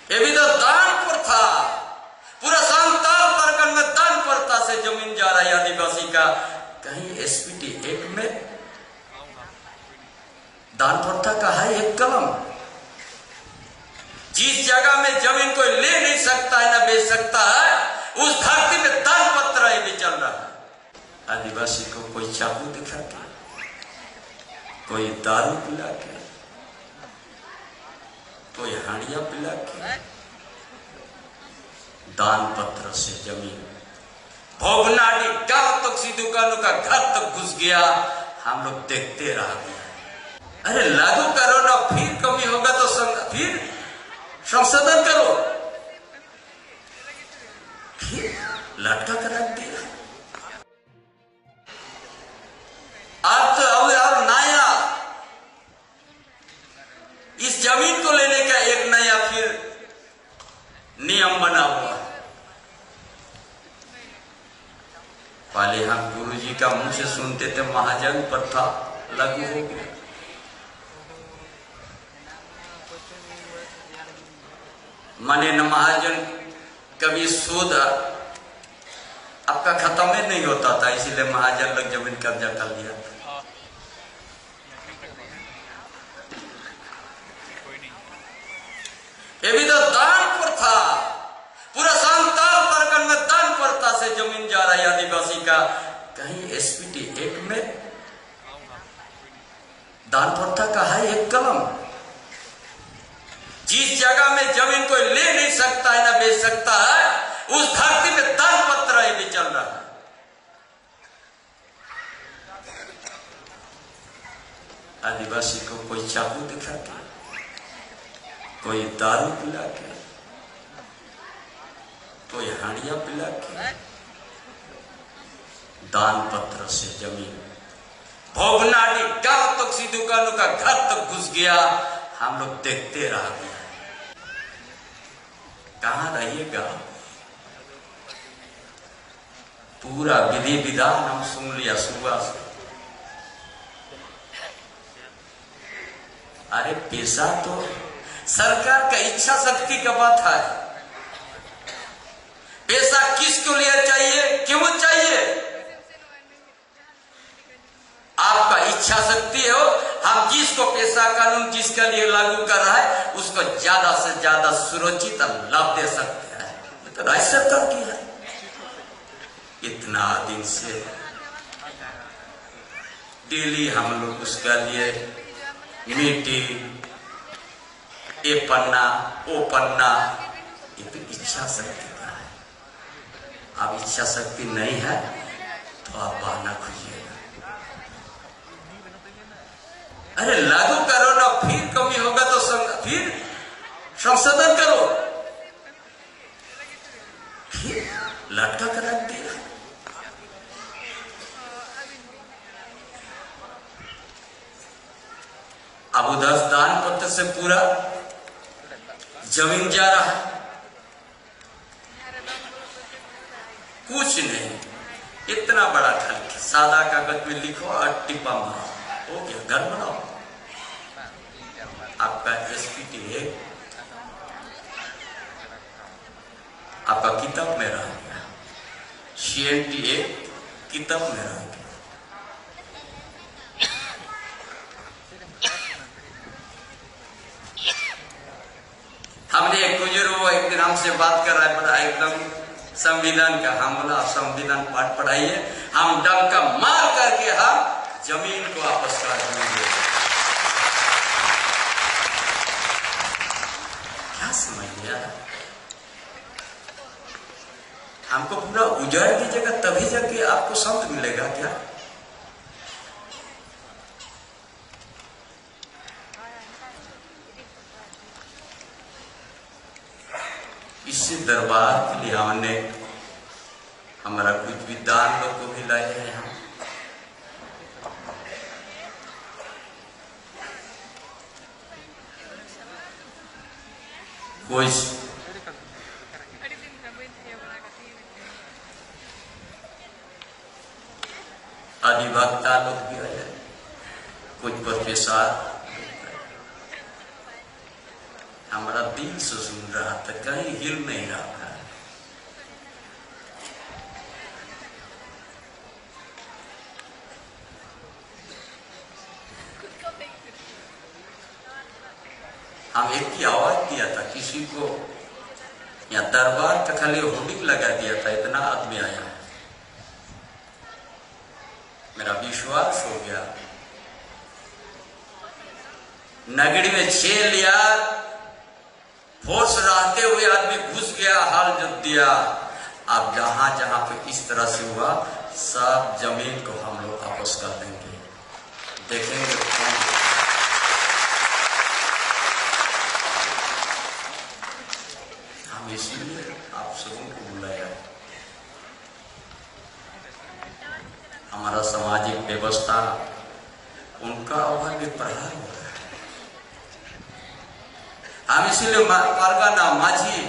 ये भी तो दान प्रथा, पूरा संताल परगन में दान प्रथा से जमीन जा रहा है आदिवासी का। कहीं एसपीटी एक्ट में दान प्रथा का है एक कलम। जिस जगह में जमीन कोई ले नहीं सकता है ना बेच सकता है, उस धरती में दान पत्र भी चल रहा है। आदिवासी को कोई चाकू दिखा के, कोई दारू पिला के, कोई हांडिया पिला के दान पत्र से जमीन भोगनाडी गांव तक सी दुकानों का घर तक घुस गया। हम लोग देखते रह गए। अरे लागू करो ना, फिर कमी होगा तो फिर संशोधन करो, फिर लटका कर रख दिया। अब तो और नया इस जमीन को लेने का एक नया फिर नियम बना हुआ। पहले हम गुरुजी का मुंह से सुनते थे महाजन प्रथा लागू हो गया। माने न महाजन कभी सूद आपका खत्म ही नहीं होता था, इसीलिए महाजन लोग जमीन कब्जा कर लिया था। ये भी तो दान प्रथा, पूरा संताल परगन में दान प्रथा से जमीन जा रहा है आदिवासी का। कहीं एसपीटी एक्ट में दान प्रथा का है एक कलम। जिस जगह में जमीन कोई ले नहीं सकता है ना बेच सकता है, उस धरती में दान पत्र भी चल रहा है। आदिवासी को कोई चाकू दिखा के, कोई दारू पिला के, कोई हांडिया पिला के दान पत्र से जमीन भोगनाडी गांव तक सी दुकानों का घर तक घुस गया। हम लोग देखते रह गए। कहां रहिएगा? पूरा विधि विधान हम सुन लिया सुबह से। अरे पैसा तो सरकार का इच्छा शक्ति का बात है। पैसा किसको लिए चाहिए, क्यों चाहिए? आपका इच्छा शक्ति हो, हम जिसको पैसा कानून जिसके लिए लागू कर रहा है उसको ज्यादा से ज्यादा सुरक्षित लाभ दे सकते हैं। तो राज्य सरकार की है। इतना दिन से डेली हम लोग उसके लिए मीटिंग, ये पन्ना वो पन्ना, ये तो इच्छा शक्ति का है। अब इच्छा शक्ति नहीं है तो आप बहाना खोजिएगा। अरे लागू करो ना, फिर कमी होगा तो फिर संशोधन करो, फिर लटका कर रख दिया। अब उधर दान पत्र से पूरा जमीन जा रहा है। कुछ नहीं, इतना बड़ा घर सादा कागज में लिखो और टिप्पा मारो, हो गया, घर बनाओ। आपका एसपीटी है, आपका किताब में रह गया। सीएनटी है, किताब में रह गया। हमने एक बुजुर्ग एक दिन हमसे बात कर रहा है, बड़ा एकदम संविधान का। हम बोला संविधान पाठ पढ़ाइए, हम डंका मार करके हम जमीन को वापस कर देंगे। क्या समझ लिया? हमको पूरा उजाड़ दीजिएगा तभी जाके आपको संत मिलेगा क्या? इसी दरबार के लिए हमने हमारा कुछ विद्वान लोग को भी लाए हैं। हम कोई अधिवक्ता लोग भी आए, कुछ प्रोफेसर। हमारा जमीन से सुन रहा था, कहीं हिल नहीं रहा था। हम एक की आवाज दिया था किसी को, या दरबार पे खाली होर्डिंग लगा दिया था, इतना आदमी आया। मेरा विश्वास हो गया। नगरी में 6 यार फोर्स रहते हुए आदमी घुस गया, हाल जब दिया। अब जहां जहां पे इस तरह से हुआ, सब जमीन को हम लोग वापस कर देंगे, देखेंगे। हम इसीलिए आप सबों को बुलाया। हमारा सामाजिक व्यवस्था, उनका अवध भी प्रहार हो रहा है। हम इसीलिए परगना, माझी,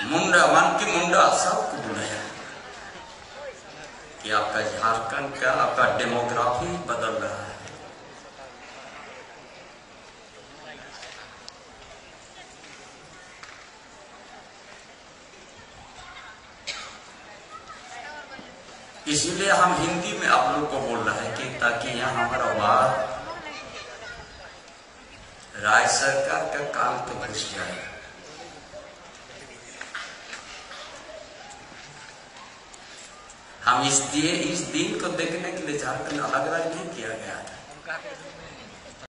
मुंडा, मानकी मुंडा सबको बुलाया कि आपका झारखंड का, आपका डेमोग्राफी बदल रहा है। इसीलिए हम हिंदी में आप लोग को बोल रहे हैं कि ताकि यहाँ हमारा बात राज्य सरकार का काम तो घुस जाए। हम इस दिन को देखने के लिए झारखंड अलग राज्य नहीं किया गया था।